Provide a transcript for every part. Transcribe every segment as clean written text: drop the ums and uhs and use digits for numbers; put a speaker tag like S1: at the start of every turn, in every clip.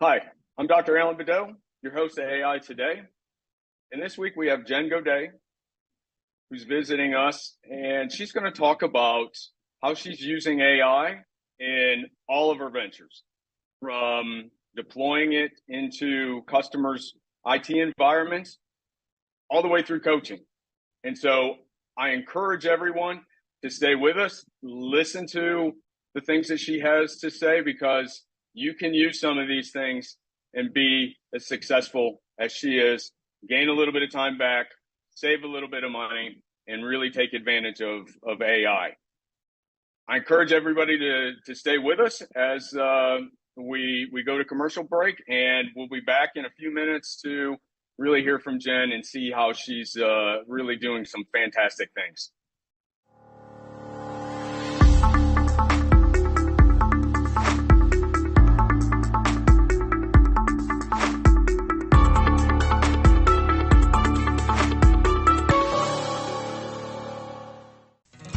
S1: Hi, I'm Dr. Alan Bedell, your host of AI Today. And this week we have Jen Godet, who's visiting us, and she's going to talk about how she's using AI in all of her ventures, from deploying it into customers' IT environments all the way through coaching. And so I encourage everyone to stay with us, listen to the things that she has to say, because you can use some of these things and be as successful as she is, gain a little bit of time back, save a little bit of money, and really take advantage of AI. I encourage everybody to stay with us as we go to commercial break, and we'll be back in a few minutes to really hear from Jen and see how she's really doing some fantastic things.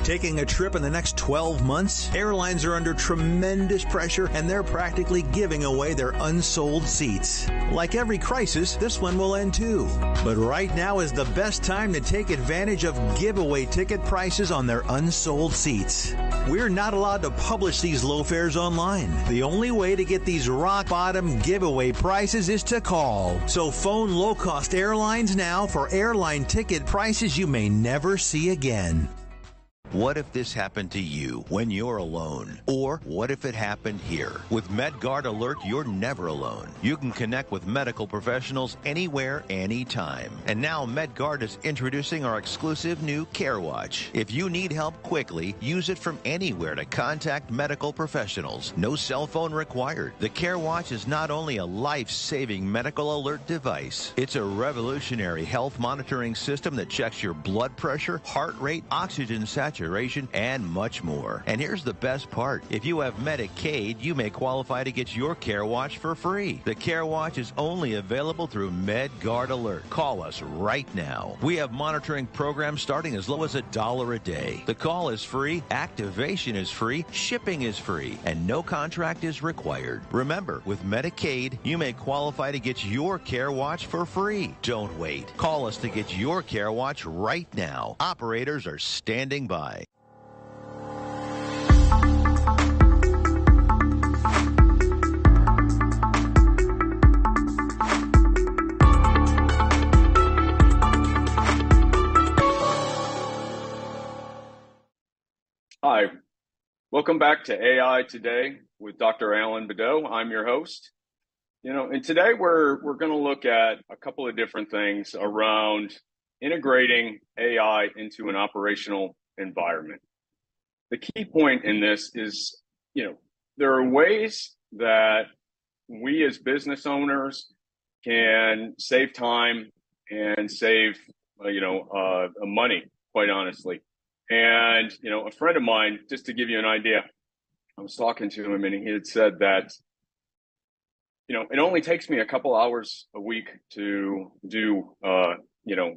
S2: Taking a trip in the next 12 months? Airlines are under tremendous pressure, and they're practically giving away their unsold seats. Like every crisis, this one will end too. But right now is the best time to take advantage of giveaway ticket prices on their unsold seats. We're not allowed to publish these low fares online. The only way to get these rock-bottom giveaway prices is to call. So phone low-cost airlines now for airline ticket prices you may never see again.
S3: What if this happened to you when you're alone? Or what if it happened here? With MedGuard Alert, you're never alone. You can connect with medical professionals anywhere, anytime. And now MedGuard is introducing our exclusive new Care Watch. If you need help quickly, use it from anywhere to contact medical professionals. No cell phone required. The Care Watch is not only a life-saving medical alert device, it's a revolutionary health monitoring system that checks your blood pressure, heart rate, oxygen saturation, and much more. And here's the best part. If you have Medicaid, you may qualify to get your Care Watch for free. The Care Watch is only available through MedGuard Alert. Call us right now. We have monitoring programs starting as low as $1 a day. The call is free, activation is free, shipping is free, and no contract is required. Remember, with Medicaid, you may qualify to get your Care Watch for free. Don't wait. Call us to get your Care Watch right now. Operators are standing by.
S1: Hi, welcome back to AI Today with Dr. Alan Bedell. I'm your host. And today we're going to look at a couple of different things around integrating AI into an operational environment. The key point in this is, there are ways that we as business owners can save time and save, money, quite honestly. And, a friend of mine, just to give you an idea, I was talking to him and he had said that, it only takes me a couple hours a week to do,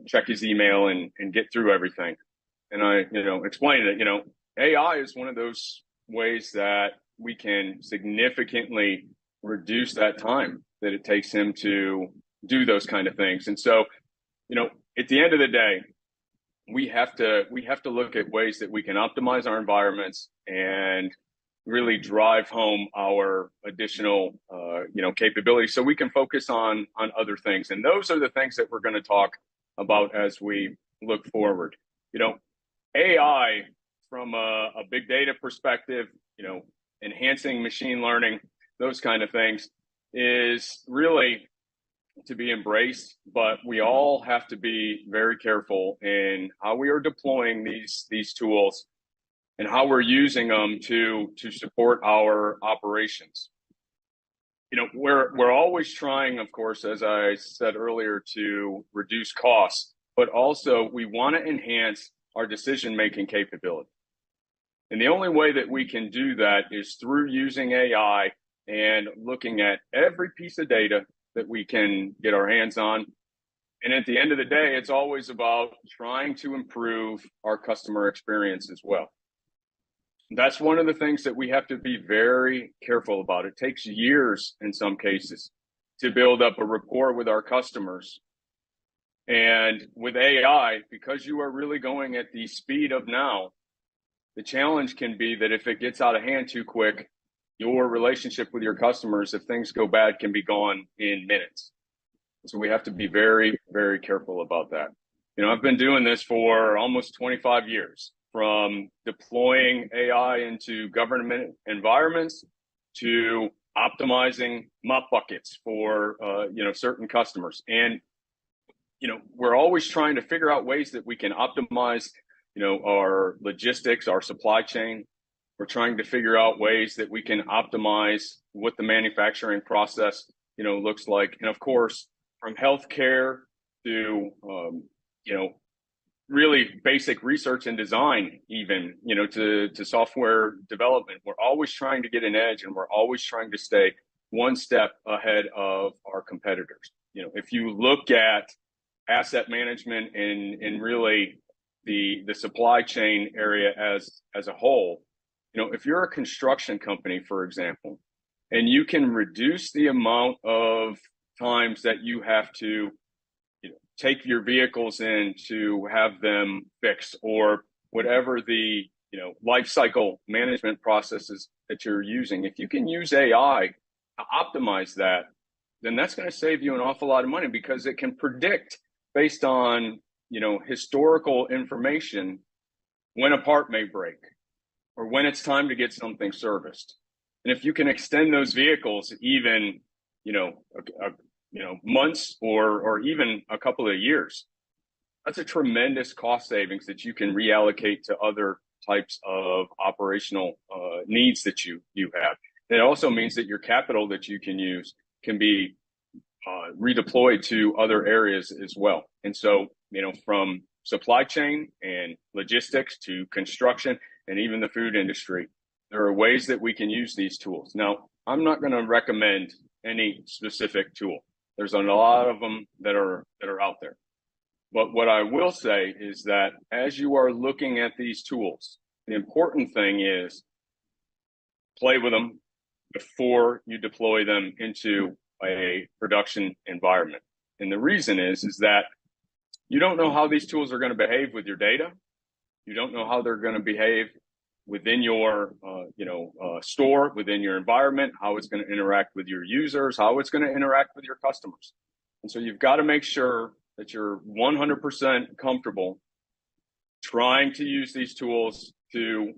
S1: check his email and get through everything. And I, explained that, AI is one of those ways that we can significantly reduce that time that it takes him to do those kind of things. And so, at the end of the day, we have to look at ways that we can optimize our environments and really drive home our additional, capabilities so we can focus on other things. And those are the things that we're going to talk about as we look forward. AI from a big data perspective, enhancing machine learning, those kind of things is really to be embraced, but we all have to be very careful in how we are deploying these tools and how we're using them to support our operations. We're always trying, of course, as I said earlier, to reduce costs, but also we want to enhance our decision-making capability. And the only way that we can do that is through using AI and looking at every piece of data that we can get our hands on. And at the end of the day, it's always about trying to improve our customer experience as well. That's one of the things that we have to be very careful about. It takes years in some cases to build up a rapport with our customers. And with AI, because you are really going at the speed of now, the challenge can be that if it gets out of hand too quick, your relationship with your customers, if things go bad, can be gone in minutes. So we have to be very, very careful about that. I've been doing this for almost 25 years, from deploying AI into government environments to optimizing mop buckets for, certain customers. And, we're always trying to figure out ways that we can optimize, our logistics, our supply chain. We're trying to figure out ways that we can optimize what the manufacturing process, looks like. And of course, from healthcare to, really basic research and design, even, to software development, we're always trying to get an edge, and we're always trying to stay one step ahead of our competitors. If you look at asset management and really the supply chain area as a whole, if you're a construction company, for example, and you can reduce the amount of times that you have to take your vehicles in to have them fixed, or whatever the life cycle management processes that you're using, if you can use AI to optimize that, then that's going to save you an awful lot of money, because it can predict, based on historical information, when a part may break or when it's time to get something serviced. And if you can extend those vehicles even months or even a couple of years, that's a tremendous cost savings that you can reallocate to other types of operational needs that you have. And it also means that your capital that you can use can be redeployed to other areas as well. And so, from supply chain and logistics to construction and even the food industry, there are ways that we can use these tools. Now, I'm not going to recommend any specific tool. There's a lot of them that are out there. But what I will say is that as you are looking at these tools, the important thing is play with them before you deploy them into a production environment. And the reason is that you don't know how these tools are going to behave with your data. You don't know how they're going to behave within your store, within your environment, how it's going to interact with your users, how it's going to interact with your customers. And so you've got to make sure that you're 100% comfortable trying to use these tools to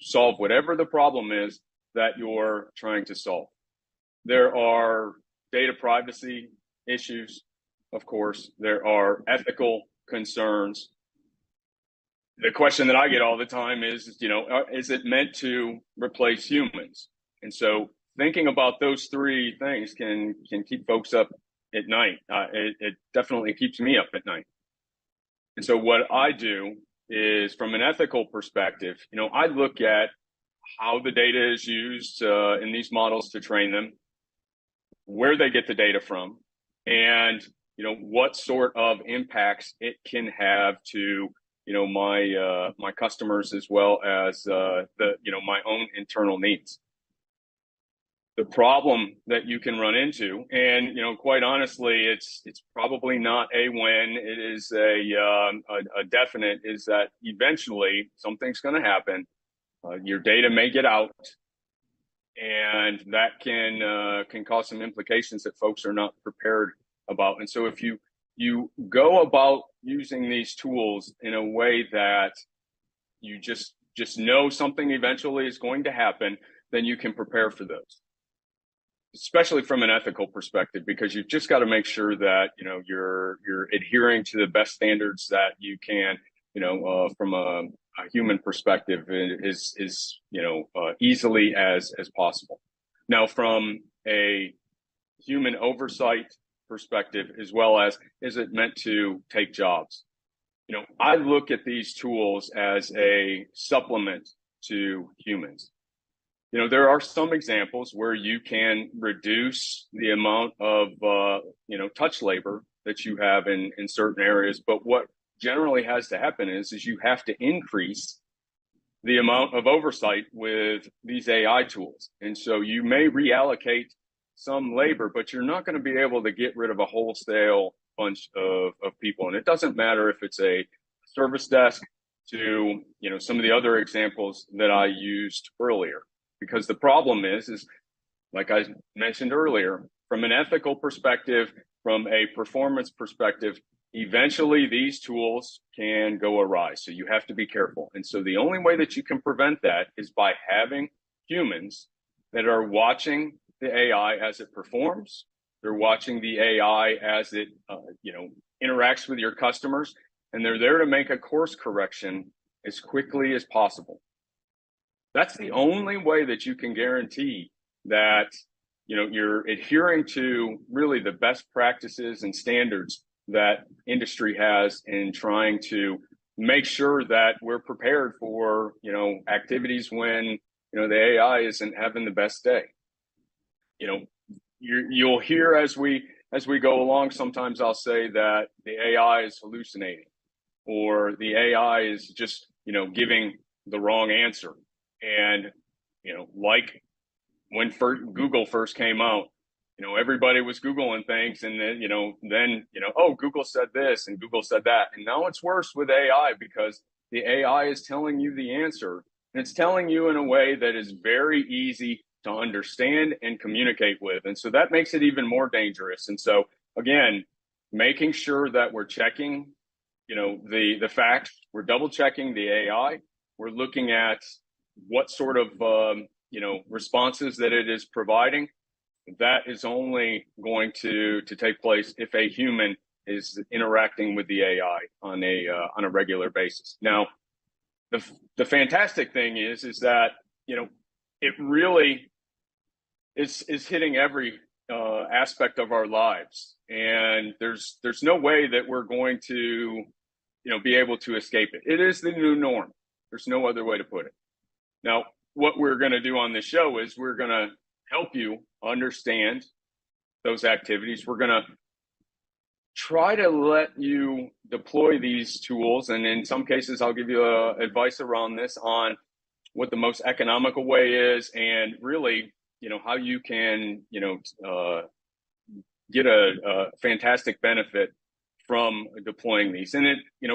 S1: solve whatever the problem is that you're trying to solve. There are data privacy issues, of course. There are ethical concerns. The question that I get all the time is it meant to replace humans? And so thinking about those three things can keep folks up at night. It definitely keeps me up at night. And so what I do is, from an ethical perspective, I look at how the data is used in these models to train them, where they get the data from, and what sort of impacts it can have to my customers, as well as my own internal needs. The problem that you can run into, and quite honestly, it's probably not a when, it is a definite, is that eventually something's going to happen. Your data may get out, and that can cause some implications that folks are not prepared about. And so if you go about using these tools in a way that you just know something eventually is going to happen, then you can prepare for those, especially from an ethical perspective, because you've just got to make sure that you're adhering to the best standards that you can, from a human perspective, is easily as possible. Now, from a human oversight perspective, as well as, is it meant to take jobs? I look at these tools as a supplement to humans. There are some examples where you can reduce the amount of touch labor that you have in certain areas, but what generally has to happen is you have to increase the amount of oversight with these AI tools. And so you may reallocate some labor, but you're not going to be able to get rid of a wholesale bunch of people. And it doesn't matter if it's a service desk to, some of the other examples that I used earlier, because the problem is like I mentioned earlier, from an ethical perspective, from a performance perspective, eventually these tools can go awry. So you have to be careful. And so the only way that you can prevent that is by having humans that are watching the AI as it performs. They're watching the AI as it, interacts with your customers, and they're there to make a course correction as quickly as possible. That's the only way that you can guarantee that, you're adhering to really the best practices and standards that industry has in trying to make sure that we're prepared for, activities when, the AI isn't having the best day. You'll hear as we go along, sometimes I'll say that the AI is hallucinating, or the AI is just, giving the wrong answer. And, like when Google first came out, everybody was Googling things, and then, oh, Google said this and Google said that. And now it's worse with AI, because the AI is telling you the answer, and it's telling you in a way that is very easy to understand and communicate with. And so that makes it even more dangerous. And so, again, making sure that we're checking, the facts, we're double checking the AI, we're looking at what sort of, responses that it is providing. That is only going to take place if a human is interacting with the AI on a regular basis. Now, the fantastic thing is that, it really is hitting every aspect of our lives, and there's no way that we're going to, be able to escape it. It is the new norm. There's no other way to put it. Now, what we're going to do on this show is we're going to help you understand those activities. We're going to try to let you deploy these tools, and in some cases, I'll give you advice around this on what the most economical way is, and really, how you can, get a fantastic benefit from deploying these. And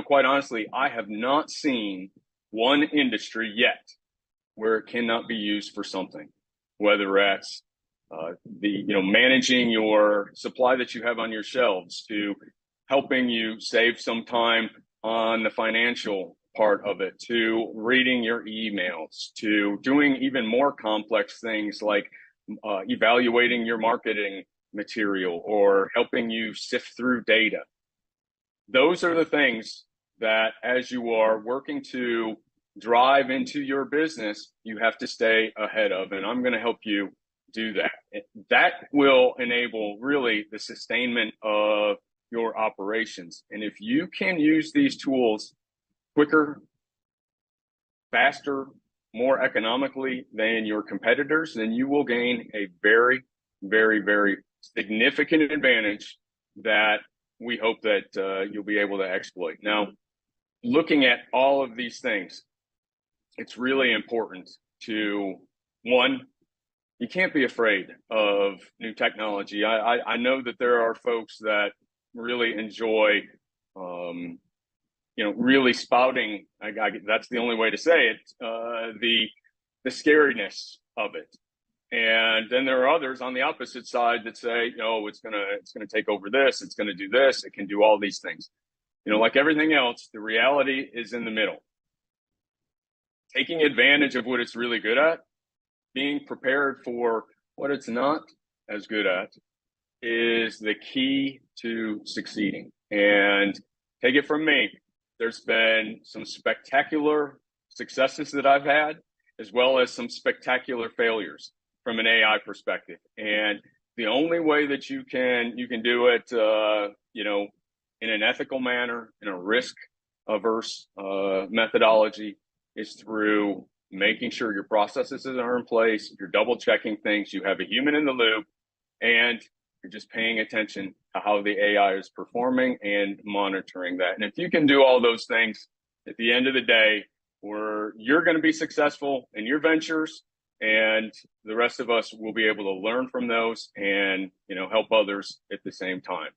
S1: quite honestly, I have not seen one industry yet where it cannot be used for something, whether that's managing your supply that you have on your shelves, to helping you save some time on the financial part of it, to reading your emails, to doing even more complex things like evaluating your marketing material or helping you sift through data. Those are the things that, as you are working to drive into your business, you have to stay ahead of, and I'm going to help you do that. That will enable really the sustainment of your operations. And if you can use these tools quicker, faster, more economically than your competitors, then you will gain a very, very, very significant advantage that we hope that you'll be able to exploit. Now, looking at all of these things, it's really important to, one, you can't be afraid of new technology. I know that there are folks that really enjoy, really spouting, that's the only way to say it, the scariness of it. And then there are others on the opposite side that say, it's gonna take over this, it's gonna do this, it can do all these things. Like everything else, the reality is in the middle. Taking advantage of what it's really good at, being prepared for what it's not as good at, is the key to succeeding. And take it from me, there's been some spectacular successes that I've had, as well as some spectacular failures from an AI perspective. And the only way that you can do it, in an ethical manner, in a risk-averse methodology, is through making sure your processes are in place, you're double-checking things, you have a human in the loop, and you're just paying attention to how the AI is performing and monitoring that. And if you can do all those things, at the end of the day, where you're going to be successful in your ventures, and the rest of us will be able to learn from those and, help others at the same time.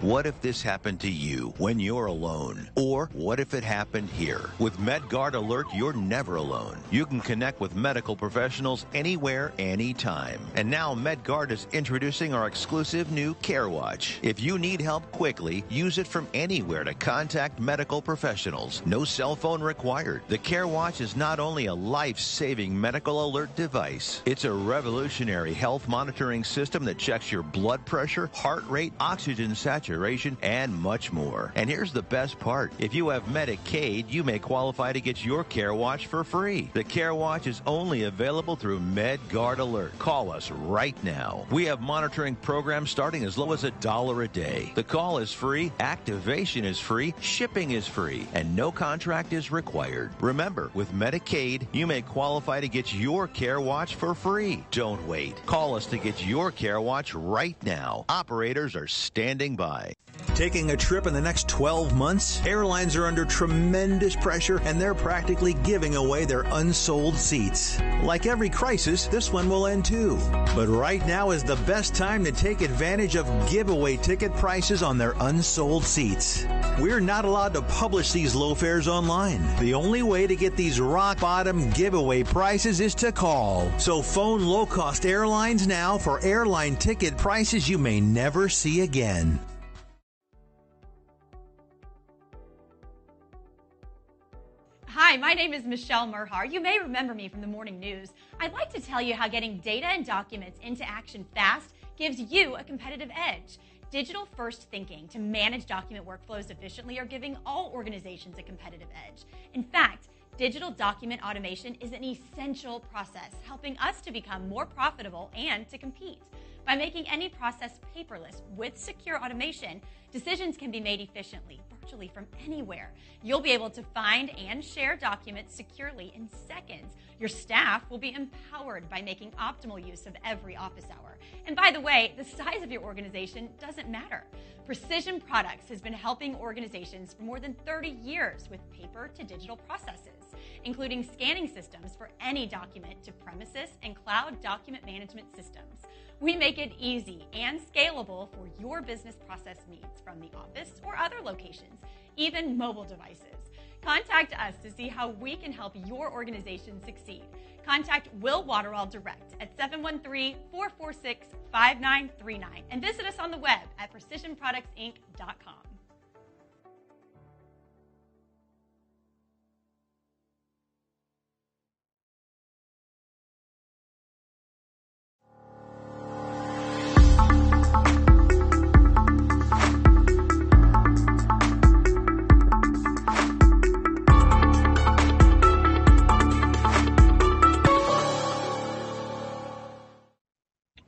S3: What if this happened to you when you're alone? Or what if it happened here? With MedGuard Alert, you're never alone. You can connect with medical professionals anywhere, anytime. And now MedGuard is introducing our exclusive new Care Watch. If you need help quickly, use it from anywhere to contact medical professionals. No cell phone required. The Care Watch is not only a life-saving medical alert device, it's a revolutionary health monitoring system that checks your blood pressure, heart rate, oxygen saturation, and much more. And here's the best part. If you have Medicaid, you may qualify to get your Care Watch for free. The Care Watch is only available through MedGuard Alert. Call us right now. We have monitoring programs starting as low as $1 a day. The call is free, activation is free, shipping is free, and no contract is required. Remember, with Medicaid, you may qualify to get your Care Watch for free. Don't wait. Call us to get your Care Watch right now. Operators are standing by.
S2: Taking a trip in the next 12 months? Airlines are under tremendous pressure, and they're practically giving away their unsold seats. Like every crisis, this one will end too. But right now is the best time to take advantage of giveaway ticket prices on their unsold seats. We're not allowed to publish these low fares online. The only way to get these rock-bottom giveaway prices is to call. So phone low-cost airlines now for airline ticket prices you may never see again.
S4: Hi, my name is Michelle Merhar. You may remember me from the morning news. I'd like to tell you how getting data and documents into action fast gives you a competitive edge. Digital-first thinking to manage document workflows efficiently are giving all organizations a competitive edge. In fact, digital document automation is an essential process, helping us to become more profitable and to compete. By making any process paperless with secure automation, decisions can be made efficiently, virtually from anywhere. You'll be able to find and share documents securely in seconds. Your staff will be empowered by making optimal use of every office hour. And by the way, the size of your organization doesn't matter. Precision Products has been helping organizations for more than 30 years with paper to digital processes, including scanning systems for any document to premises and cloud document management systems. We make it easy and scalable for your business process needs from the office or other locations, even mobile devices. Contact us to see how we can help your organization succeed. Contact Will Waterall direct at 713-446-5939 and visit us on the web at precisionproductsinc.com.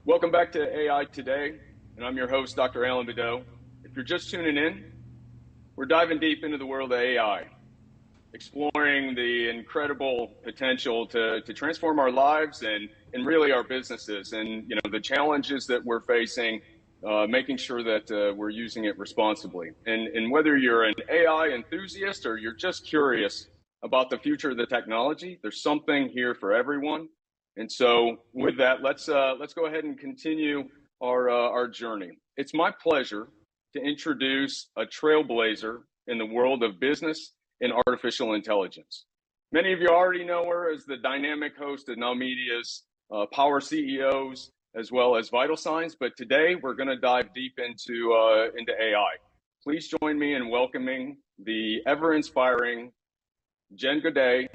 S1: Welcome back to AI Today, and I'm your host, Dr. Alan Badeau. If you're just tuning in, we're diving deep into the world of AI, exploring the incredible potential to transform our lives and really our businesses, and the challenges that we're facing, making sure that we're using it responsibly. And whether you're an AI enthusiast or you're just curious about the future of the technology, there's something here for everyone. And so with that, let's go ahead and continue our journey. It's my pleasure to introduce a trailblazer in the world of business and artificial intelligence. Many of you already know her as the dynamic host of NowMedia's Power CEOs, as well as Vital Signs, but today we're going to dive deep into AI. Please join me in welcoming the ever-inspiring Jen Godet,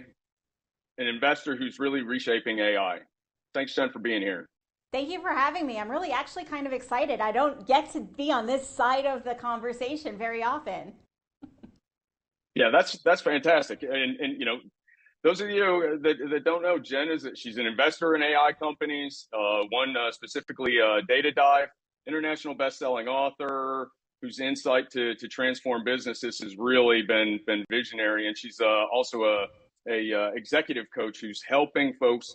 S1: an investor who's really reshaping AI. Thanks, Jen, for being here.
S5: Thank you for having me. I'm really actually kind of excited. I don't get to be on this side of the conversation very often.
S1: Yeah, that's fantastic. And those of you that don't know, Jen she's an investor in AI companies, one specifically Data Dive, international best-selling author whose insight to transform businesses has really been visionary. And she's also a executive coach who's helping folks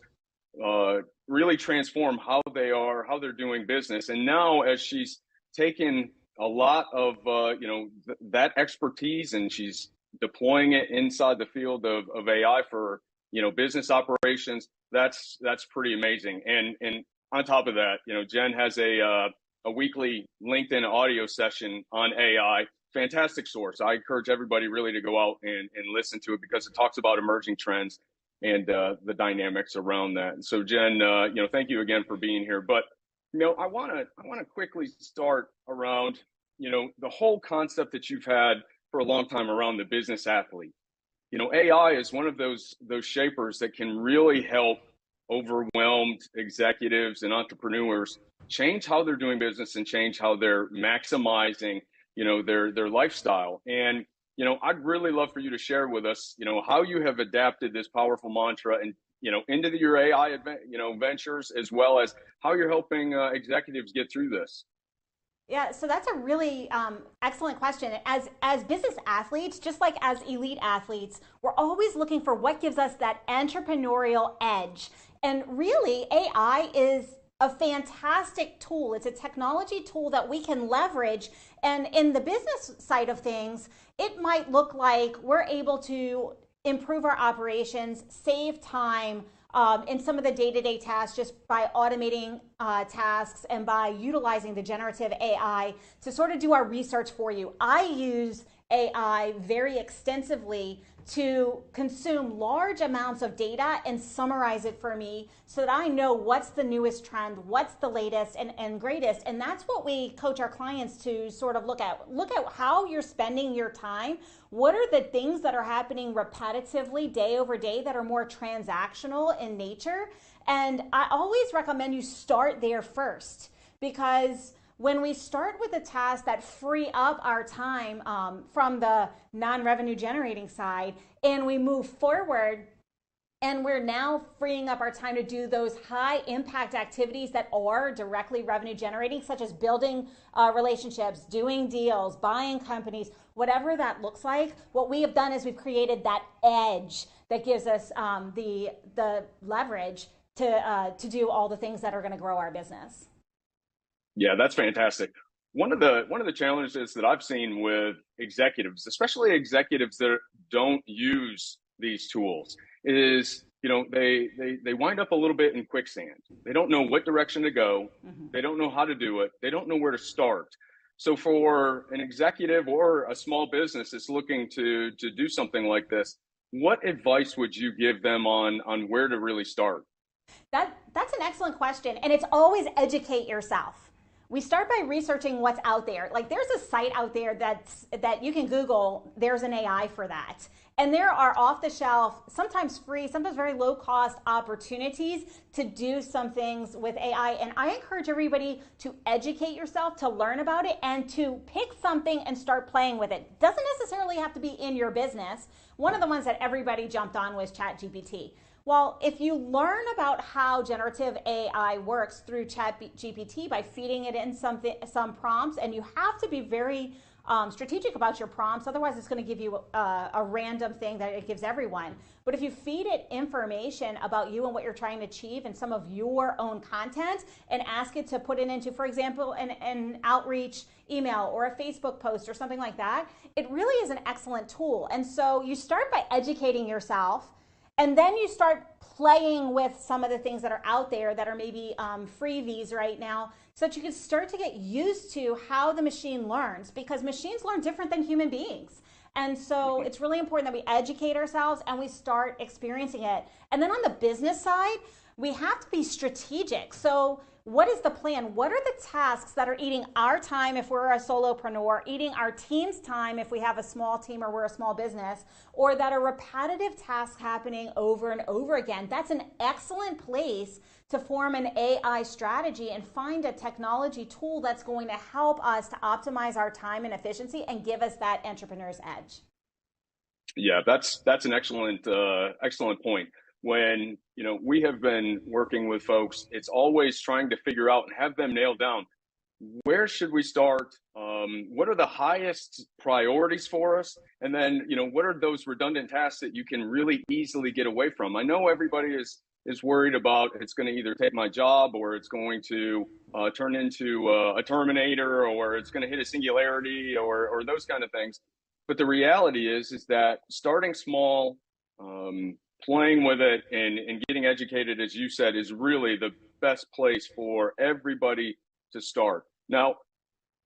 S1: really transform how they're doing business. And now, as she's taken a lot of that expertise and she's deploying it inside the field of AI for business operations, that's pretty amazing. And on top of that, Jen has a weekly LinkedIn audio session on AI. Fantastic source. I encourage everybody really to go out and listen to it, because it talks about emerging trends and the dynamics around that. And so, Jen, thank you again for being here. But I want to quickly start around the whole concept that you've had for a long time around the business athlete. AI is one of those shapers that can really help overwhelmed executives and entrepreneurs change how they're doing business and change how they're maximizing their lifestyle. And I'd really love for you to share with us how you have adapted this powerful mantra and into your AI ventures, as well as how you're helping executives get through this.
S5: Yeah, so that's a really excellent question. As business athletes, just like as elite athletes, we're always looking for what gives us that entrepreneurial edge. And really, AI is a fantastic tool. It's a technology tool that we can leverage. And in the business side of things, it might look like we're able to improve our operations, save time, in some of the day-to-day tasks, just by automating tasks and by utilizing the generative AI to sort of do our research for you. I use AI very extensively to consume large amounts of data and summarize it for me so that I know what's the newest trend, what's the latest and greatest. And that's what we coach our clients to sort of look at. Look at how you're spending your time. What are the things that are happening repetitively day over day that are more transactional in nature? And I always recommend you start there first, because when we start with a task that free up our time from the non-revenue generating side, and we move forward and we're now freeing up our time to do those high impact activities that are directly revenue generating, such as building relationships, doing deals, buying companies, whatever that looks like, what we have done is we've created that edge that gives us the leverage to do all the things that are going to grow our business.
S1: Yeah, that's fantastic. One of the challenges that I've seen with executives, especially executives that don't use these tools, is they wind up a little bit in quicksand. They don't know what direction to go. Mm-hmm. They don't know how to do it. They don't know where to start. So for an executive or a small business that's looking to do something like this, what advice would you give them on where to really start?
S5: That's an excellent question, and it's always educate yourself. We start by researching what's out there. Like, there's a site out there that you can Google, there's an AI for that. And there are off-the-shelf, sometimes free, sometimes very low-cost opportunities to do some things with AI. And I encourage everybody to educate yourself, to learn about it, and to pick something and start playing with it. Doesn't necessarily have to be in your business. One of the ones that everybody jumped on was ChatGPT. Well, if you learn about how generative AI works through ChatGPT by feeding it in some prompts, and you have to be very strategic about your prompts, otherwise it's going to give you a random thing that it gives everyone. But if you feed it information about you and what you're trying to achieve and some of your own content, and ask it to put it into, for example, an outreach email or a Facebook post or something like that, it really is an excellent tool. And so you start by educating yourself, and then you start playing with some of the things that are out there that are maybe freebies right now, so that you can start to get used to how the machine learns, because machines learn different than human beings. And so it's really important that we educate ourselves and we start experiencing it. And then on the business side, we have to be strategic. So what is the plan? What are the tasks that are eating our time if we're a solopreneur, eating our team's time if we have a small team or we're a small business, or that are repetitive tasks happening over and over again? That's an excellent place to form an AI strategy and find a technology tool that's going to help us to optimize our time and efficiency and give us that entrepreneur's edge.
S1: Yeah, that's an excellent point. When we have been working with folks, it's always trying to figure out and have them nail down, where should we start? What are the highest priorities for us? And then what are those redundant tasks that you can really easily get away from? I know everybody is is worried about it's going to either take my job, or it's going to turn into a Terminator, or it's going to hit a singularity, or those kind of things. But the reality is that starting small, playing with it, and getting educated, as you said, is really the best place for everybody to start. Now,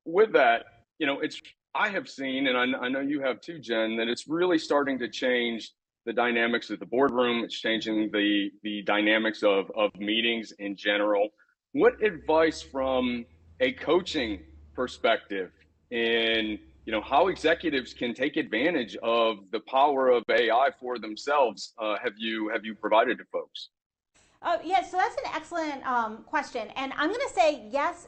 S1: with that, it's I have seen, and I know you have too, Jen, that it's really starting to change the dynamics of the boardroom. It's changing the dynamics of meetings in general. What advice from a coaching perspective in how executives can take advantage of the power of AI for themselves have you provided to folks?
S5: Yes, so that's an excellent question. And I'm going to say yes,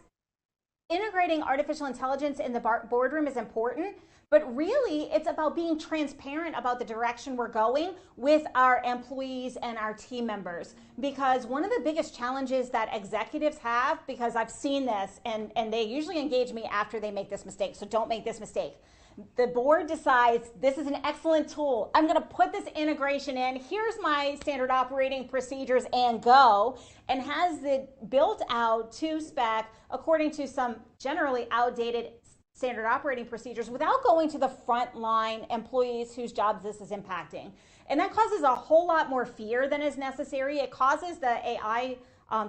S5: integrating artificial intelligence in the boardroom is important, but really it's about being transparent about the direction we're going with our employees and our team members. Because one of the biggest challenges that executives have, because I've seen this, and they usually engage me after they make this mistake, so don't make this mistake. The board decides this is an excellent tool. I'm going to put this integration in. Here's my standard operating procedures and go, and has it built out to spec according to some generally outdated standard operating procedures without going to the frontline employees whose jobs this is impacting. And that causes a whole lot more fear than is necessary. It causes the AI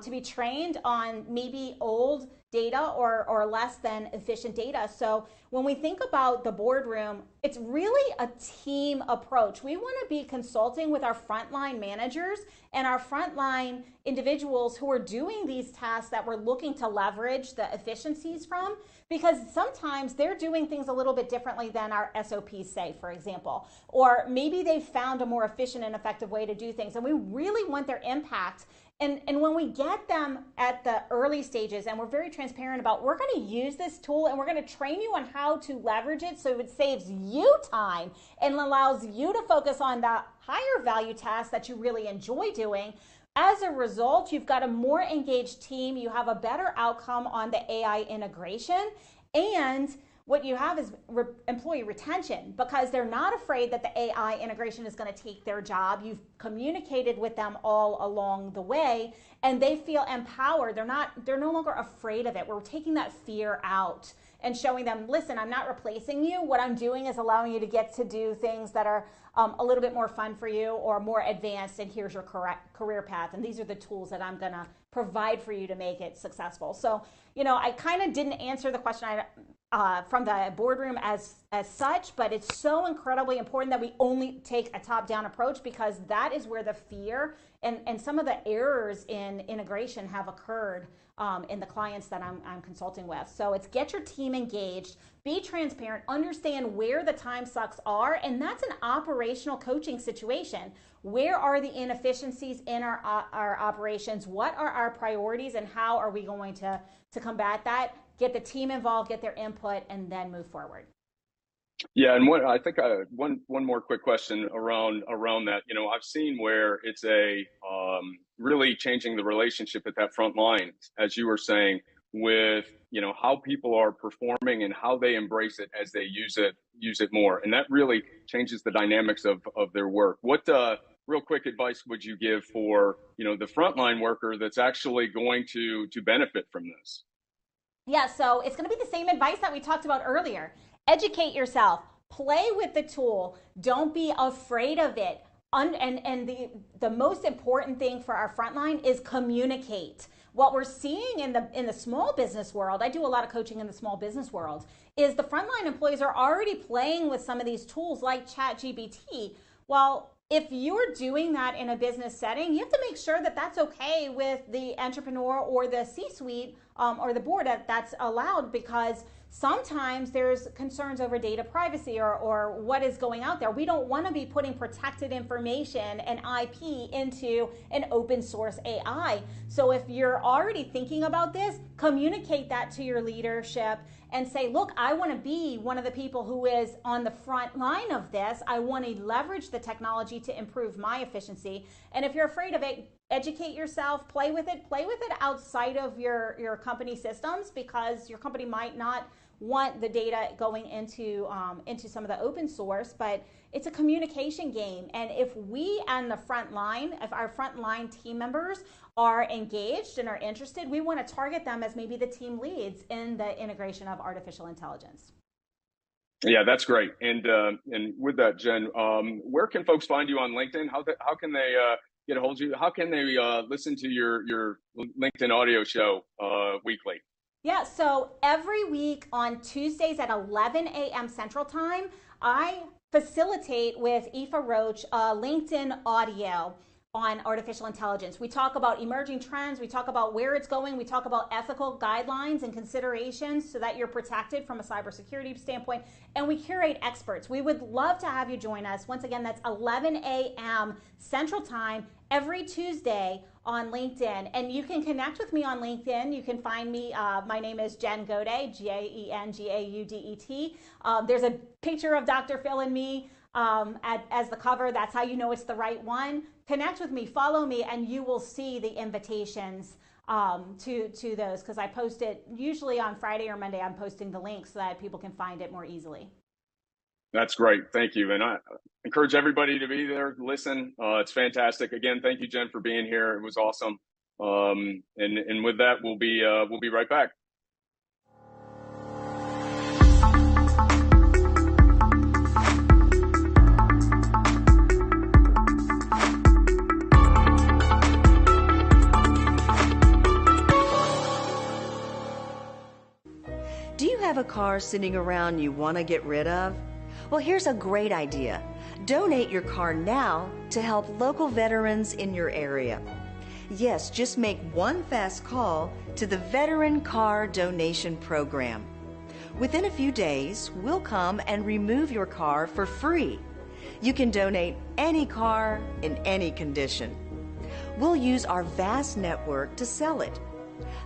S5: to be trained on maybe old data or less than efficient data. So when we think about the boardroom, it's really a team approach. We want to be consulting with our frontline managers and our frontline individuals who are doing these tasks that we're looking to leverage the efficiencies from, because sometimes they're doing things a little bit differently than our SOPs say, for example, or maybe they've found a more efficient and effective way to do things, and we really want their impact. And when we get them at the early stages and we're very transparent about, we're going to use this tool and we're going to train you on how to leverage it so it saves you time and allows you to focus on the higher value tasks that you really enjoy doing. As a result, you've got a more engaged team, you have a better outcome on the AI integration, and what you have is employee retention, because they're not afraid that the AI integration is going to take their job. You've communicated with them all along the way, and they feel empowered. They're no longer afraid of it. We're taking that fear out and showing them, listen, I'm not replacing you. What I'm doing is allowing you to get to do things that are a little bit more fun for you or more advanced, and here's your correct career path. And these are the tools that I'm going to provide for you to make it successful. So, I kind of didn't answer the question from the boardroom as such, but it's so incredibly important that we only take a top-down approach, because that is where the fear and some of the errors in integration have occurred in the clients that I'm consulting with. So it's get your team engaged, be transparent, understand where the time sucks are, and that's an operational coaching situation. Where are the inefficiencies in our operations? What are our priorities, and how are we going to combat that? Get the team involved, get their input, and then move forward.
S1: Yeah, and I think one more quick question around that. I've seen where it's a really changing the relationship at that front line, as you were saying, with how people are performing and how they embrace it as they use it more, and that really changes the dynamics of their work. What real quick advice would you give for the frontline worker that's actually going to benefit from this?
S5: Yeah, so it's going to be the same advice that we talked about earlier. Educate yourself, play with the tool, don't be afraid of it. And the most important thing for our frontline is communicate. What we're seeing in the small business world, I do a lot of coaching in the small business world, is the frontline employees are already playing with some of these tools like ChatGPT. Well, if you're doing that in a business setting, you have to make sure that that's okay with the entrepreneur or the C-suite or the board that's allowed, because sometimes there's concerns over data privacy or what is going out there. We don't want to be putting protected information and IP into an open source AI. So if you're already thinking about this, communicate that to your leadership and say, look, I want to be one of the people who is on the front line of this. I want to leverage the technology to improve my efficiency. And if you're afraid of it, educate yourself, play with it outside of your company systems, because your company might not want the data going into some of the open source, but it's a communication game. And if we on the front line, if our frontline team members are engaged and are interested, we want to target them as maybe the team leads in the integration of artificial intelligence.
S1: Yeah, that's great. And with that, Jen, where can folks find you on LinkedIn? How can they get a hold of you? How can they listen to your LinkedIn audio show weekly?
S5: Yeah, so every week on Tuesdays at 11 a.m. Central Time, I facilitate with Aoife Roach LinkedIn audio on artificial intelligence. We talk about emerging trends, we talk about where it's going, we talk about ethical guidelines and considerations so that you're protected from a cybersecurity standpoint, and we curate experts. We would love to have you join us. Once again, that's 11 a.m. Central Time every Tuesday on LinkedIn. And you can connect with me on LinkedIn. You can find me. My name is Jen Gaudet, Gengaudet. There's a picture of Dr. Phil and me as the cover. That's how you know it's the right one. Connect with me, follow me, and you will see the invitations to those, because I post it usually on Friday or Monday. I'm posting the link so that people can find it more easily. That's
S1: great. Thank you. And I encourage everybody to be there, listen. It's fantastic. Again, thank you, Jen, for being here. It was awesome. And with that, we'll be right back.
S6: Do you have a car sitting around you want to get rid of? Well, here's a great idea. Donate your car now to help local veterans in your area. Yes, just make one fast call to the Veteran Car Donation Program. Within a few days, we'll come and remove your car for free. You can donate any car in any condition. We'll use our vast network to sell it.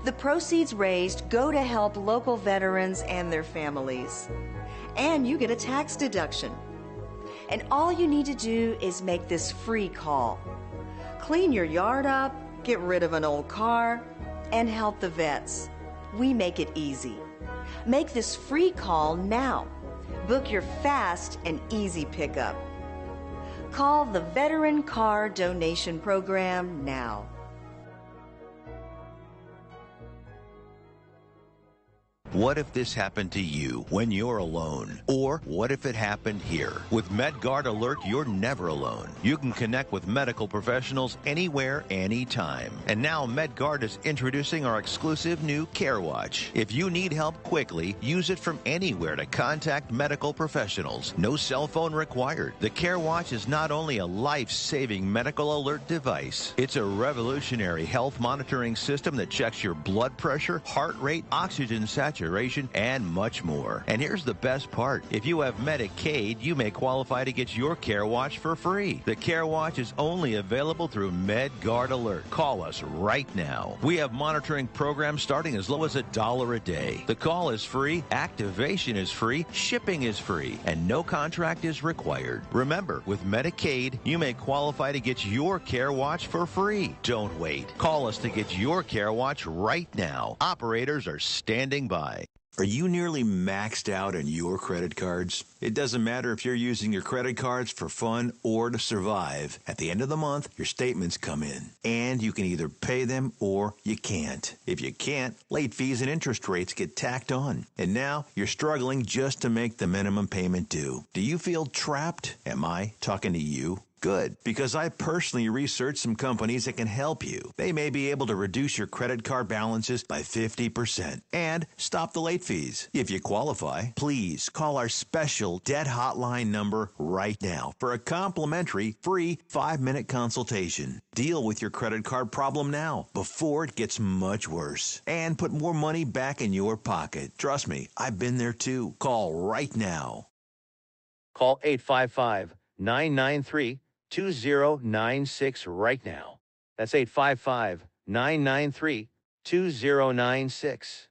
S6: The proceeds raised go to help local veterans and their families. And you get a tax deduction. And all you need to do is make this free call. Clean your yard up, get rid of an old car, and help the vets. We make it easy. Make this free call now. Book your fast and easy pickup. Call the Veteran Car Donation Program now.
S3: What if this happened to you when you're alone? Or what if it happened here? With MedGuard Alert, you're never alone. You can connect with medical professionals anywhere, anytime. And now MedGuard is introducing our exclusive new Care Watch. If you need help quickly, use it from anywhere to contact medical professionals. No cell phone required. The Care Watch is not only a life-saving medical alert device, it's a revolutionary health monitoring system that checks your blood pressure, heart rate, oxygen saturation, and much more. And here's the best part. If you have Medicaid, you may qualify to get your Care Watch for free. The Care Watch is only available through MedGuard Alert. Call us right now. We have monitoring programs starting as low as $1 a day. The call is free, activation is free, shipping is free, and no contract is required. Remember, with Medicaid, you may qualify to get your Care Watch for free. Don't wait. Call us to get your Care Watch right now. Operators are standing by.
S2: Are you nearly maxed out on your credit cards? It doesn't matter if you're using your credit cards for fun or to survive. At the end of the month, your statements come in, and you can either pay them or you can't. If you can't, late fees and interest rates get tacked on. And now you're struggling just to make the minimum payment due. Do you feel trapped? Am I talking to you? Good, because I personally researched some companies that can help you. They may be able to reduce your credit card balances by 50% and stop the late fees. If you qualify, please call our special debt hotline number right now for a complimentary free 5-minute consultation. Deal with your credit card problem now before it gets much worse and put more money back in your pocket. Trust me, I've been there too. Call right now.
S7: Call 855-993-2096 right now. That's 855-993-2096.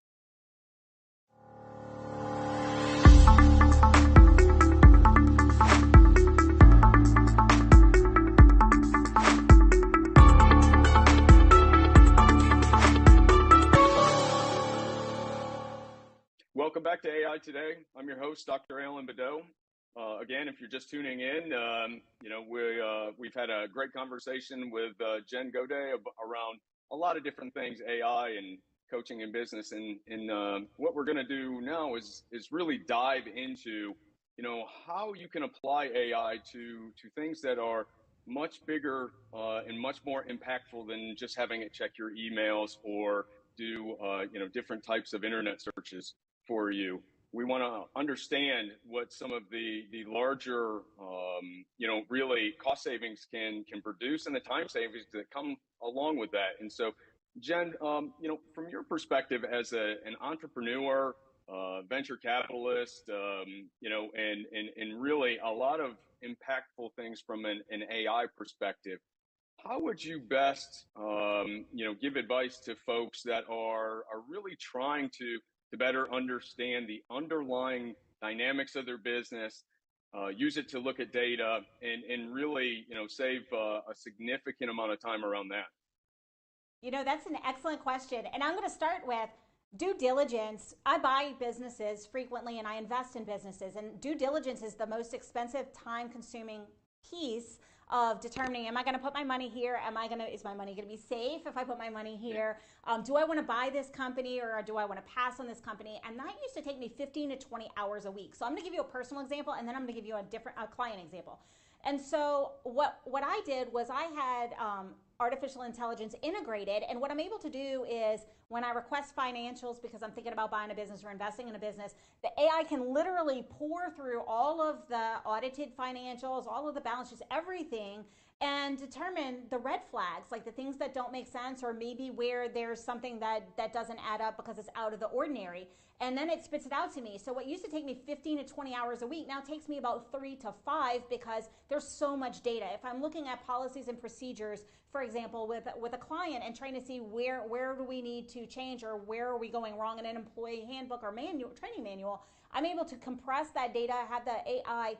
S1: Welcome back to AI AI Today. I'm your host, Dr. Alan Badeau. Again, if you're just tuning in, we've had a great conversation with Jen Godet around a lot of different things, AI and coaching in business. And what we're going to do now is really dive into, how you can apply AI to things that are much bigger and much more impactful than just having it check your emails or do different types of internet searches for you. We want to understand what some of the larger really cost savings can produce and the time savings that come along with that. And so, Jen, from your perspective as an entrepreneur, venture capitalist, and really a lot of impactful things from an AI perspective, how would you best, give advice to folks that are really trying to better understand the underlying dynamics of their business, use it to look at data, and really, save a significant amount of time around that?
S5: That's an excellent question. And I'm going to start with due diligence. I buy businesses frequently and I invest in businesses. And due diligence is the most expensive, time consuming piece of determining, am I going to put my money here? Is my money going to be safe if I put my money here? Do I want to buy this company or do I want to pass on this company? And that used to take me 15 to 20 hours a week. So I'm going to give you a personal example and then I'm going to give you a client example. And so what I did was I had artificial intelligence integrated, and what I'm able to do is when I request financials because I'm thinking about buying a business or investing in a business, the AI can literally pour through all of the audited financials, all of the balance sheets, everything, and determine the red flags, like the things that don't make sense or maybe where there's something that doesn't add up because it's out of the ordinary. And then it spits it out to me. So what used to take me 15 to 20 hours a week now takes me about 3 to 5 because there's so much data. If I'm looking at policies and procedures, for example, with a client and trying to see where do we need to change or where are we going wrong in an employee handbook or training manual, I'm able to compress that data, have the AI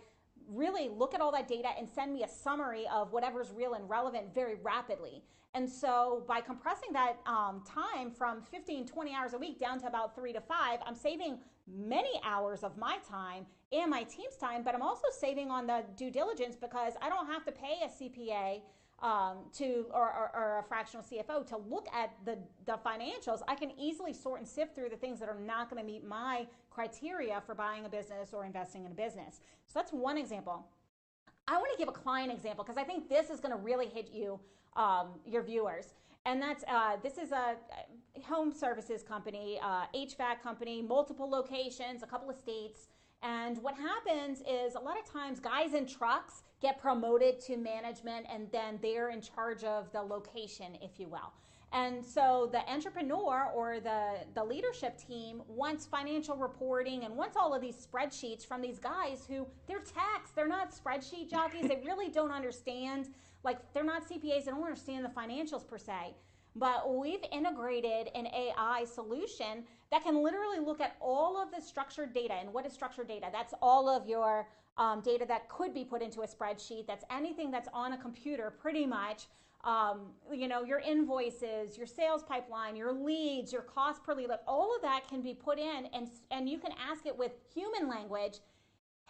S5: really look at all that data and send me a summary of whatever's real and relevant very rapidly. And so by compressing that time from 15, 20 hours a week down to about 3 to 5, I'm saving many hours of my time and my team's time, but I'm also saving on the due diligence because I don't have to pay a CPA or a fractional CFO to look at the financials. I can easily sort and sift through the things that are not going to meet my criteria for buying a business or investing in a business. So that's one example. I want to give a client example because I think this is going to really hit you, your viewers. And that's this is a home services company, HVAC company, multiple locations, a couple of states. And what happens is a lot of times guys in trucks get promoted to management and then they're in charge of the location, if you will. And so the entrepreneur or the leadership team wants financial reporting and wants all of these spreadsheets from these guys who they're techs, they're not spreadsheet jockeys, they really don't understand, like they're not CPAs, they don't understand the financials per se. But we've integrated an AI solution that can literally look at all of the structured data. And what is structured data? That's all of your data that could be put into a spreadsheet. That's anything that's on a computer pretty much. Your invoices, your sales pipeline, your leads, your cost per lead, like all of that can be put in and you can ask it with human language,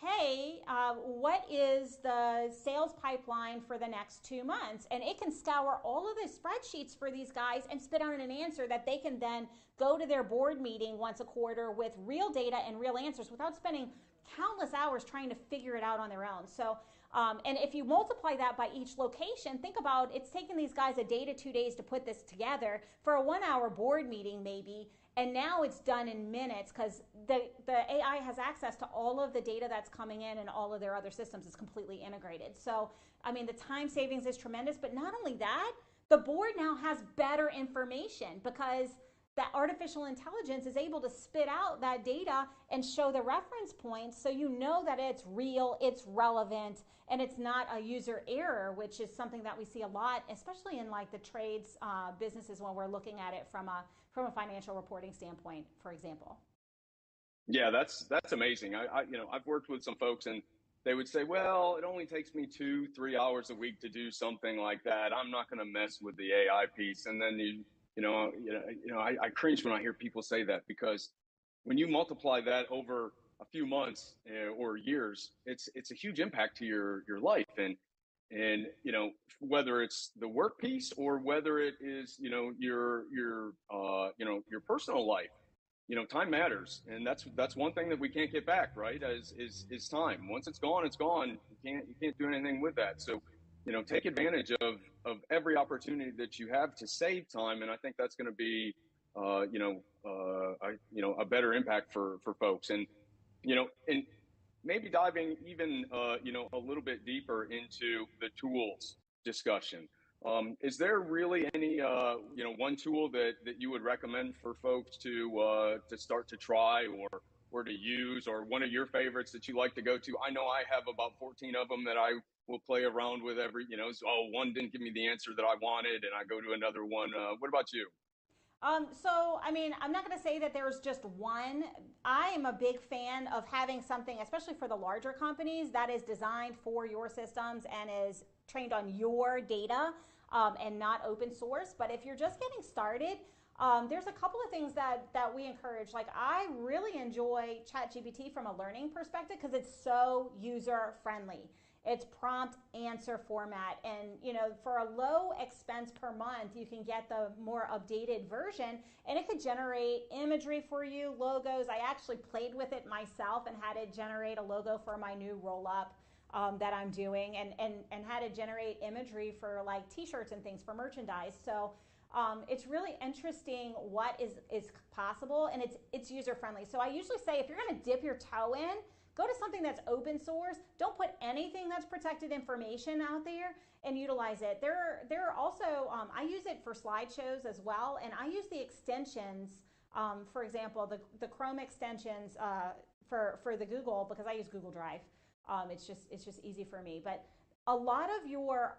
S5: hey, what is the sales pipeline for the next 2 months? And it can scour all of the spreadsheets for these guys and spit out an answer that they can then go to their board meeting once a quarter with real data and real answers without spending countless hours trying to figure it out on their own. So, and if you multiply that by each location, think about it's taking these guys a day to 2 days to put this together for a 1 hour board meeting maybe. And now it's done in minutes because the AI has access to all of the data that's coming in and all of their other systems is completely integrated. So, I mean, the time savings is tremendous, but not only that, the board now has better information because that artificial intelligence is able to spit out that data and show the reference points so you know that it's real, it's relevant, and it's not a user error, which is something that we see a lot, especially in like the trades businesses when we're looking at it from a financial reporting standpoint, for example.
S1: Yeah, that's amazing. I've worked with some folks and they would say, well, it only takes me 2-3 hours a week to do something like that. I'm not going to mess with the AI piece. And then I cringe when I hear people say that because when you multiply that over a few months or years, it's a huge impact to your life. And whether it's the work piece or whether it is your personal life, time matters, and that's one thing that we can't get back, right? Is time. Once it's gone, it's gone. You can't do anything with that. So take advantage of every opportunity that you have to save time, and I think that's going to be a better impact for folks. And maybe diving even a little bit deeper into the tools discussion. Is there really any one tool that you would recommend for folks to start to try or to use, or one of your favorites that you like to go to? I know I have about 14 of them that I will play around with every, so, one didn't give me the answer that I wanted, and I go to another one. What about you?
S5: I'm not going to say that there's just one. I am a big fan of having something, especially for the larger companies, that is designed for your systems and is trained on your data, and not open source. But if you're just getting started, there's a couple of things that we encourage. Like, I really enjoy ChatGPT from a learning perspective because it's so user friendly. It's prompt answer format, and for a low expense per month, you can get the more updated version, and it could generate imagery for you, logos. I actually played with it myself and had it generate a logo for my new roll up that I'm doing, and had it generate imagery for like t-shirts and things for merchandise. So it's really interesting what is possible, and it's user friendly. So I usually say, if you're going to dip your toe in, go to something that's open source. Don't put anything that's protected information out there, and utilize it. There are also, I use it for slideshows as well, and I use the extensions, for example, the Chrome extensions for the Google, because I use Google Drive. It's just easy for me. But a lot of your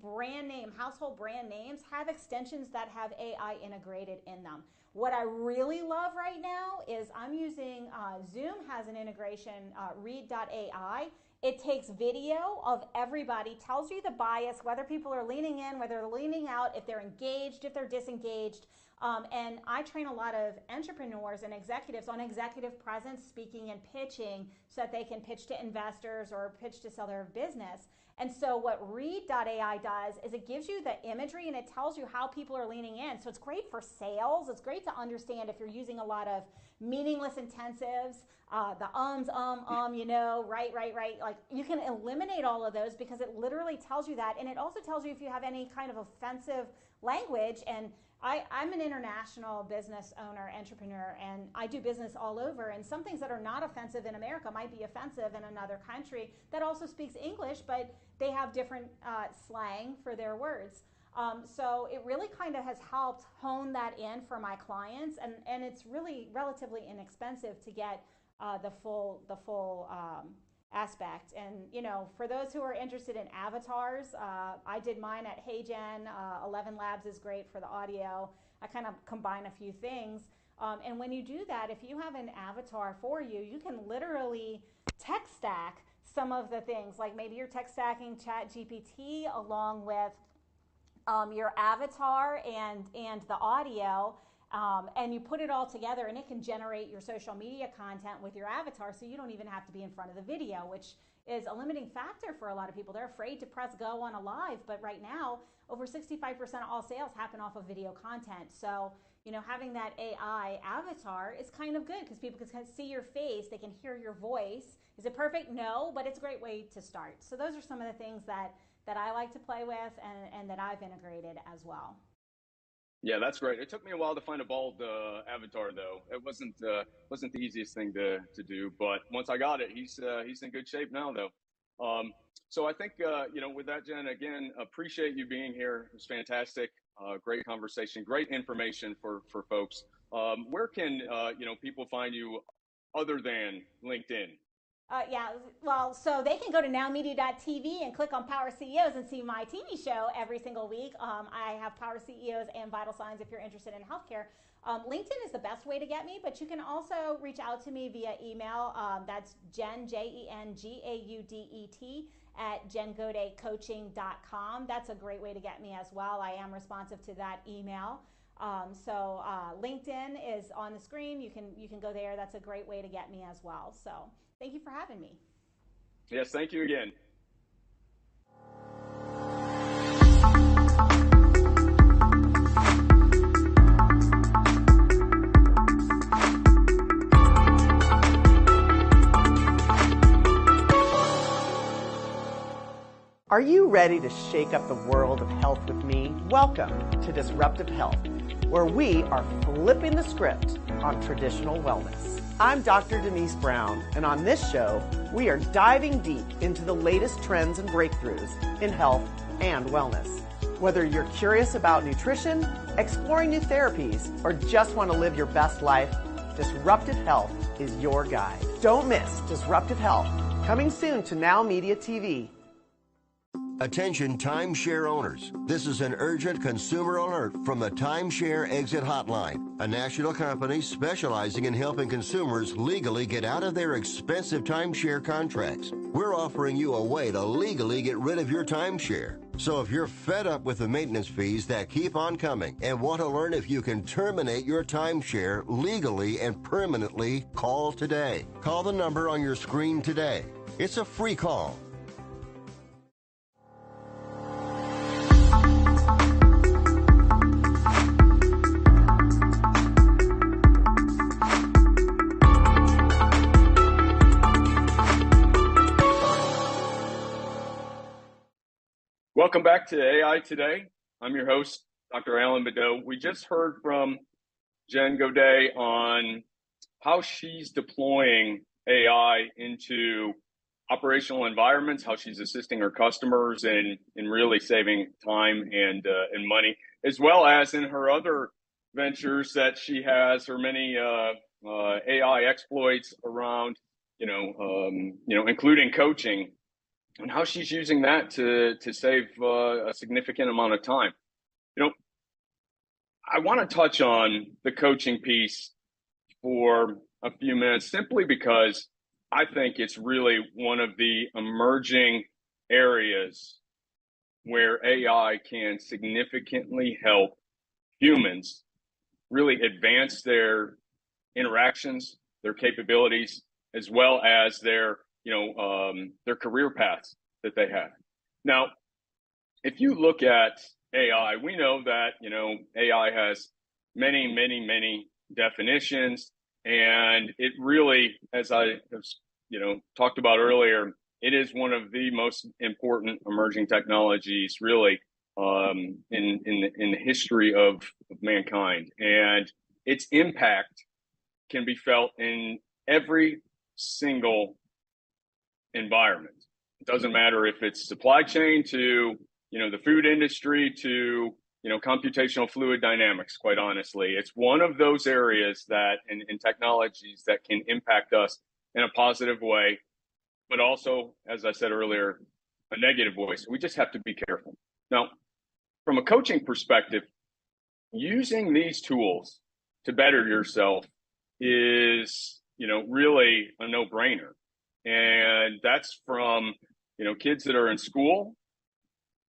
S5: brand name, household brand names, have extensions that have AI integrated in them. What I really love right now is I'm using Zoom has an integration, read.ai. It takes video of everybody, tells you the bias, whether people are leaning in, whether they're leaning out, if they're engaged, if they're disengaged. And I train a lot of entrepreneurs and executives on executive presence, speaking and pitching, so that they can pitch to investors or pitch to sell their business. And so what read.ai does is it gives you the imagery and it tells you how people are leaning in. So it's great for sales. It's great to understand if you're using a lot of meaningless intensives, the right. Like, you can eliminate all of those because it literally tells you that. And it also tells you if you have any kind of offensive language. And I'm an international business owner, entrepreneur, and I do business all over. And some things that are not offensive in America might be offensive in another country that also speaks English, but they have different slang for their words. So it really kind of has helped hone that in for my clients, and it's really relatively inexpensive to get the full aspect. And for those who are interested in avatars, I did mine at HeyGen. 11 Labs is great for the audio. I kind of combine a few things, and when you do that, if you have an avatar for you, you can literally tech stack some of the things. Like, maybe you're tech stacking ChatGPT along with your avatar and the audio, and you put it all together, and it can generate your social media content with your avatar, so you don't even have to be in front of the video, which is a limiting factor for a lot of people. They're afraid to press go on a live, but right now, over 65% of all sales happen off of video content. So, having that AI avatar is kind of good because people can see your face, they can hear your voice. Is it perfect? No, but it's a great way to start. So those are some of the things that I like to play with and that I've integrated as well.
S1: Yeah, that's great. It took me a while to find a bald avatar, though. It wasn't the easiest thing to do, but once I got it, he's in good shape now, though. So I think with that, Jen, again, appreciate you being here. It was fantastic. Great conversation, great information for folks. Where can people find you other than LinkedIn?
S5: So they can go to NowMedia.tv and click on Power CEOs and see my TV show every single week. I have Power CEOs and Vital Signs if you're interested in healthcare. LinkedIn is the best way to get me, but you can also reach out to me via email. That's Jen, JenGaudet, at JenGaudetCoaching.com. That's a great way to get me as well. I am responsive to that email. LinkedIn is on the screen. You can go there. That's a great way to get me as well. So thank you for having me.
S1: Yes, thank you again.
S8: Are you ready to shake up the world of health with me? Welcome to Disruptive Health, where we are flipping the script on traditional wellness. I'm Dr. Denise Brown, and on this show, we are diving deep into the latest trends and breakthroughs in health and wellness. Whether you're curious about nutrition, exploring new therapies, or just want to live your best life, Disruptive Health is your guide. Don't miss Disruptive Health, coming soon to NowMedia TV.
S9: Attention timeshare owners. This is an urgent consumer alert from the Timeshare Exit Hotline, a national company specializing in helping consumers legally get out of their expensive timeshare contracts. We're offering you a way to legally get rid of your timeshare. So if you're fed up with the maintenance fees that keep on coming and want to learn if you can terminate your timeshare legally and permanently, call today. Call the number on your screen today. It's a free call.
S1: Welcome back to AI Today. I'm your host, Dr. Alan Badeau. We just heard from Jen Godet on how she's deploying AI into operational environments, how she's assisting her customers in really saving time and money, as well as in her other ventures that she has, her many AI exploits around, including coaching, and how she's using that to save a significant amount of time. I want to touch on the coaching piece for a few minutes, simply because I think it's really one of the emerging areas where AI can significantly help humans really advance their interactions, their capabilities, as well as their career paths that they have. Now, if you look at AI, we know that, AI has many, many, many definitions, and it really, as I have, talked about earlier, it is one of the most important emerging technologies, really, in the history of mankind. And its impact can be felt in every single environment. It doesn't matter if it's supply chain to, the food industry to, computational fluid dynamics, quite honestly. It's one of those areas that in technologies that can impact us in a positive way, but also, as I said earlier, a negative way. So we just have to be careful. Now, from a coaching perspective, using these tools to better yourself is, really a no-brainer. And that's from, kids that are in school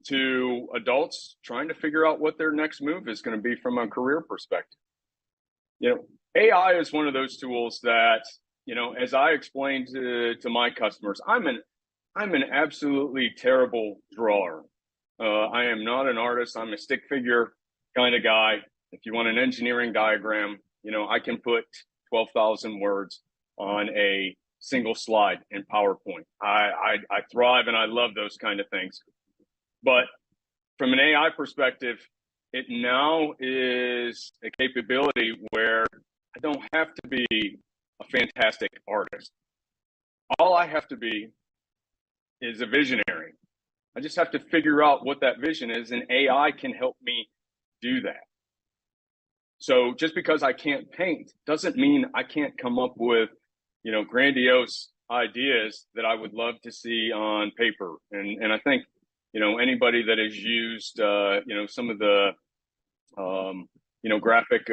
S1: to adults trying to figure out what their next move is going to be from a career perspective. AI is one of those tools that, as I explained to my customers, I'm an absolutely terrible drawer. I am not an artist. I'm a stick figure kind of guy. If you want an engineering diagram, I can put 12,000 words on a single slide in PowerPoint. I thrive and I love those kind of things. But from an AI perspective, it now is a capability where I don't have to be a fantastic artist. All I have to be is a visionary. I just have to figure out what that vision is, and AI can help me do that. So just because I can't paint doesn't mean I can't come up with, grandiose ideas that I would love to see on paper. And I think, anybody that has used, some of the, graphic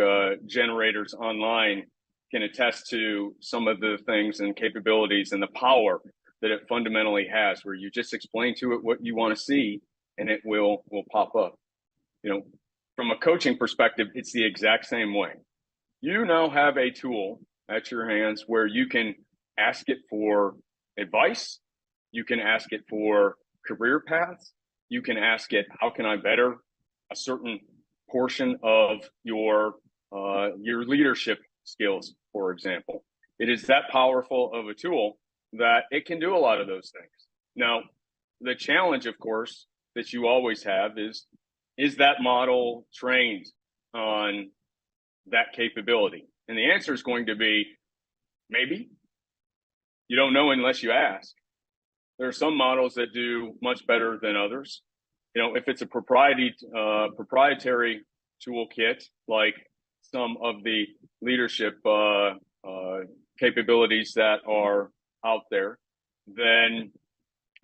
S1: generators online can attest to some of the things and capabilities and the power that it fundamentally has, where you just explain to it what you want to see and it will pop up. from a coaching perspective, it's the exact same way. You now have a tool at your hands where you can ask it for advice. You can ask it for career paths. You can ask it, how can I better a certain portion of your leadership skills, for example. It is that powerful of a tool that it can do a lot of those things. Now, the challenge, of course, that you always have is that model trained on that capability? And the answer is going to be maybe. You don't know unless you ask. There are some models that do much better than others. You know, if it's a proprietary toolkit, like some of the leadership capabilities that are out there, then,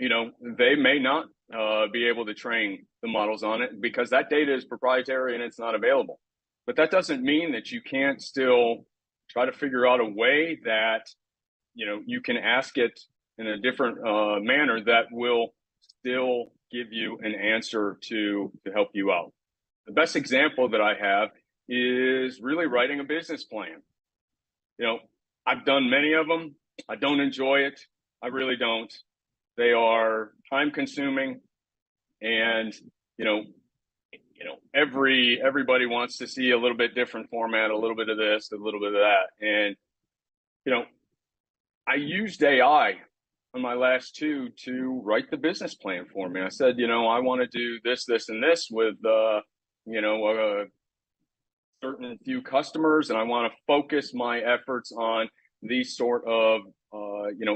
S1: you know, they may not be able to train the models on it because that data is proprietary and it's not available. But that doesn't mean that you can't still try to figure out a way that, you know, you can ask it in a different manner that will still give you an answer to help you out. The best example that I have is really writing a business plan. You know, I've done many of them. I don't enjoy it. I really don't. They are time consuming, and everybody wants to see a little bit different format, a little bit of this, a little bit of that. And, you know, I used AI on my last two to write the business plan for me. I said, you know, I want to do this, this, and this with, a certain few customers, and I want to focus my efforts on these sort of,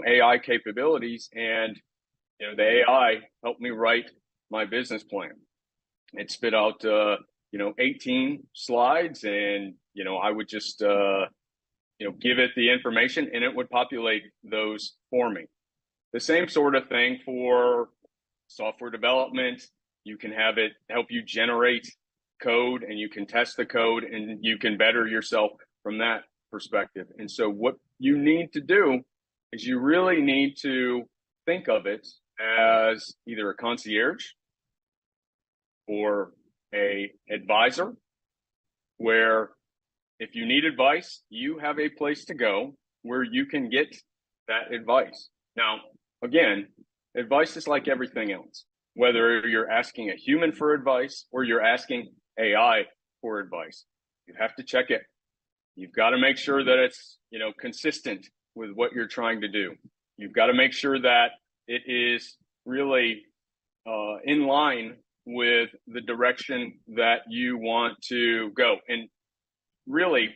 S1: AI capabilities. And, you know, the AI helped me write my business plan. It spit out, 18 slides, and, you know, I would just, give it the information and it would populate those for me. The same sort of thing for software development. You can have it help you generate code, and you can test the code, and you can better yourself from that perspective. And so what you need to do is you really need to think of it as either a concierge or a advisor, where if you need advice, you have a place to go where you can get that advice. Now, again, advice is like everything else. Whether you're asking a human for advice or you're asking AI for advice, you have to check it. You've got to make sure that it's, consistent with what you're trying to do. You've got to make sure that it is really in line with the direction that you want to go. And really,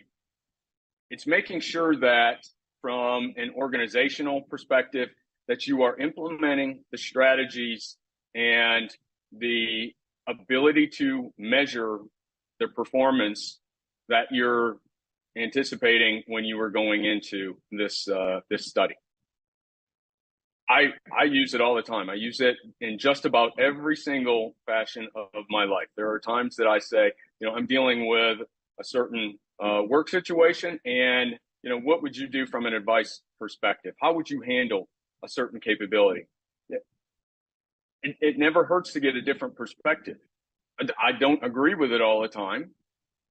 S1: it's making sure that from an organizational perspective, that you are implementing the strategies and the ability to measure the performance that you're anticipating when you were going into this study. I use it all the time. I use it in just about every single fashion of my life. There are times that I say, I'm dealing with a certain work situation, and, what would you do from an advice perspective? How would you handle a certain capability? It never hurts to get a different perspective. I don't agree with it all the time,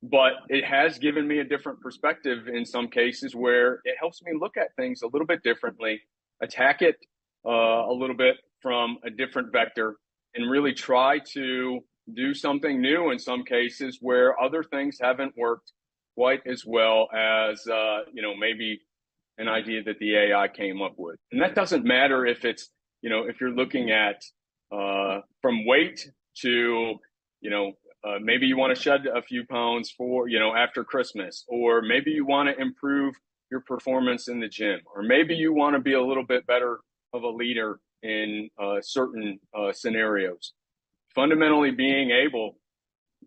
S1: but it has given me a different perspective in some cases where it helps me look at things a little bit differently, attack it a little bit from a different vector, and really try to do something new in some cases where other things haven't worked quite as well as, maybe an idea that the AI came up with. And that doesn't matter if it's, if you're looking at from weight to, maybe you want to shed a few pounds for, after Christmas, or maybe you want to improve your performance in the gym, or maybe you want to be a little bit better of a leader in certain scenarios. Fundamentally, being able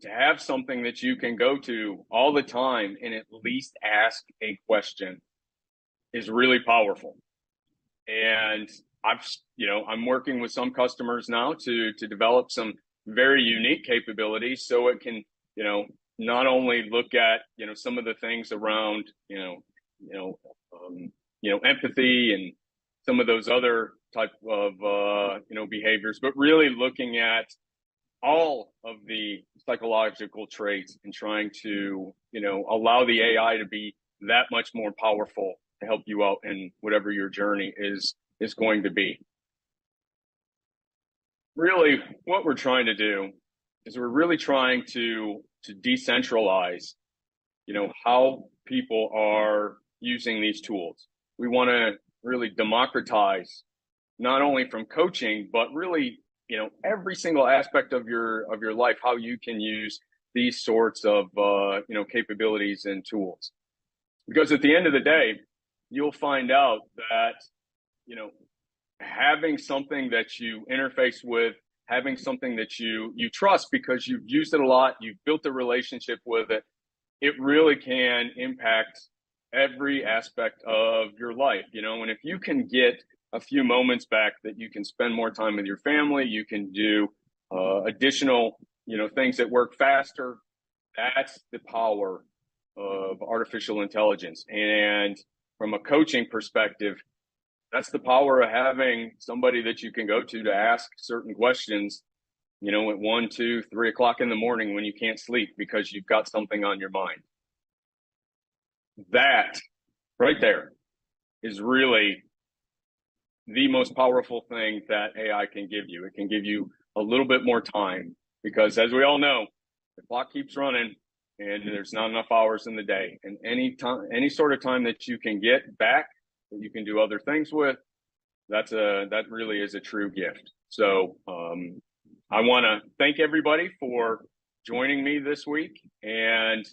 S1: to have something that you can go to all the time and at least ask a question is really powerful. And I'm working with some customers now to develop some very unique capabilities, so it can, not only look at, some of the things around, empathy and some of those other type of, behaviors, but really looking at all of the psychological traits and trying to, allow the AI to be that much more powerful to help you out in whatever your journey is going to be. Really, what we're trying to do is we're really trying to decentralize, how people are using these tools. We want to really democratize not only from coaching, but really, every single aspect of your life, how you can use these sorts of, capabilities and tools. Because at the end of the day, you'll find out that, having something that you interface with, having something that you trust because you've used it a lot, you've built a relationship with it, it really can impact every aspect of your life, and if you can get a few moments back that you can spend more time with your family, you can do additional, things that work faster. That's the power of artificial intelligence. And from a coaching perspective, that's the power of having somebody that you can go to ask certain questions, at 1, 2, 3 o'clock in the morning when you can't sleep because you've got something on your mind. That right there is really the most powerful thing that AI can give you. It can give you a little bit more time because, as we all know, the clock keeps running and there's not enough hours in the day. And any sort of time that you can get back that you can do other things with, that really is a true gift. So I want to thank everybody for joining me this week, and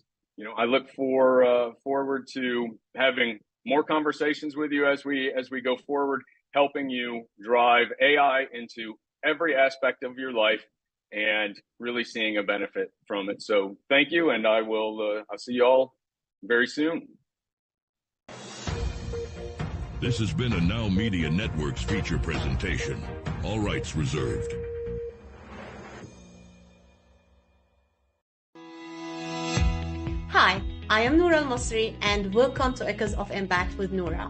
S1: I look forward to having more conversations with you as we go forward, helping you drive AI into every aspect of your life and really seeing a benefit from it. So thank you, and I'll see you all very soon.
S10: This has been a NowMedia Networks feature presentation. All rights reserved.
S11: Hi, I am Noura Al-Masri and welcome to Echoes of Impact with Noura.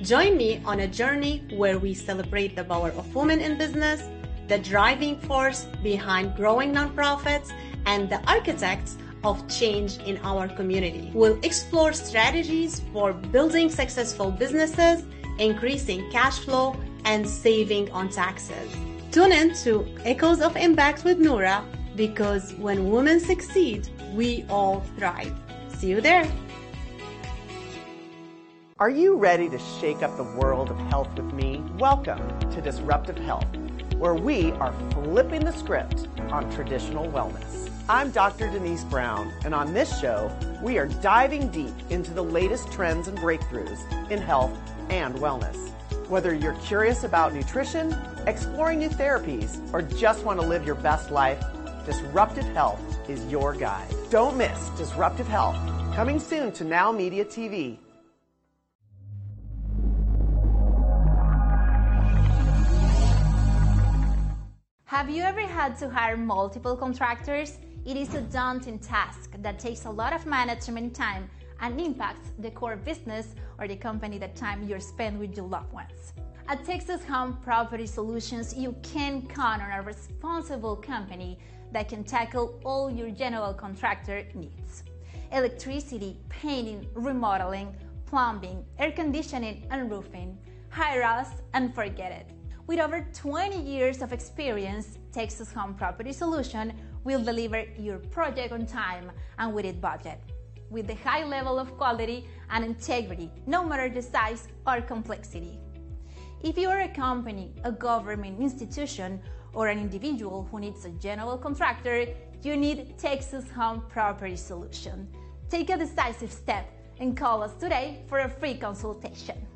S11: Join me on a journey where we celebrate the power of women in business, the driving force behind growing nonprofits, and the architects of change in our community. We'll explore strategies for building successful businesses, increasing cash flow, and saving on taxes. Tune in to Echoes of Impact with Noura, because when women succeed, we all thrive. See you there.
S8: Are you ready to shake up the world of health with me? Welcome to Disruptive Health, where we are flipping the script on traditional wellness. I'm Dr. Denise Brown, and on this show, we are diving deep into the latest trends and breakthroughs in health and wellness. Whether you're curious about nutrition, exploring new therapies, or just want to live your best life, Disruptive Health is your guide. Don't miss Disruptive Health, coming soon to NowMedia TV.
S5: Have you ever had to hire multiple contractors? It is a daunting task that takes a lot of management time and impacts the core business or the company, the time you spend with your loved ones. At Texas Home Property Solutions, you can count on a responsible company that can tackle all your general contractor needs. Electricity, painting, remodeling, plumbing, air conditioning, and roofing. Hire us and forget it. With over 20 years of experience, Texas Home Property Solution will deliver your project on time and within budget, with the high level of quality and integrity, no matter the size or complexity. If you are a company, a government institution, or an individual who needs a general contractor, you need Texas Home Property Solution. Take a decisive step and call us today for a free consultation.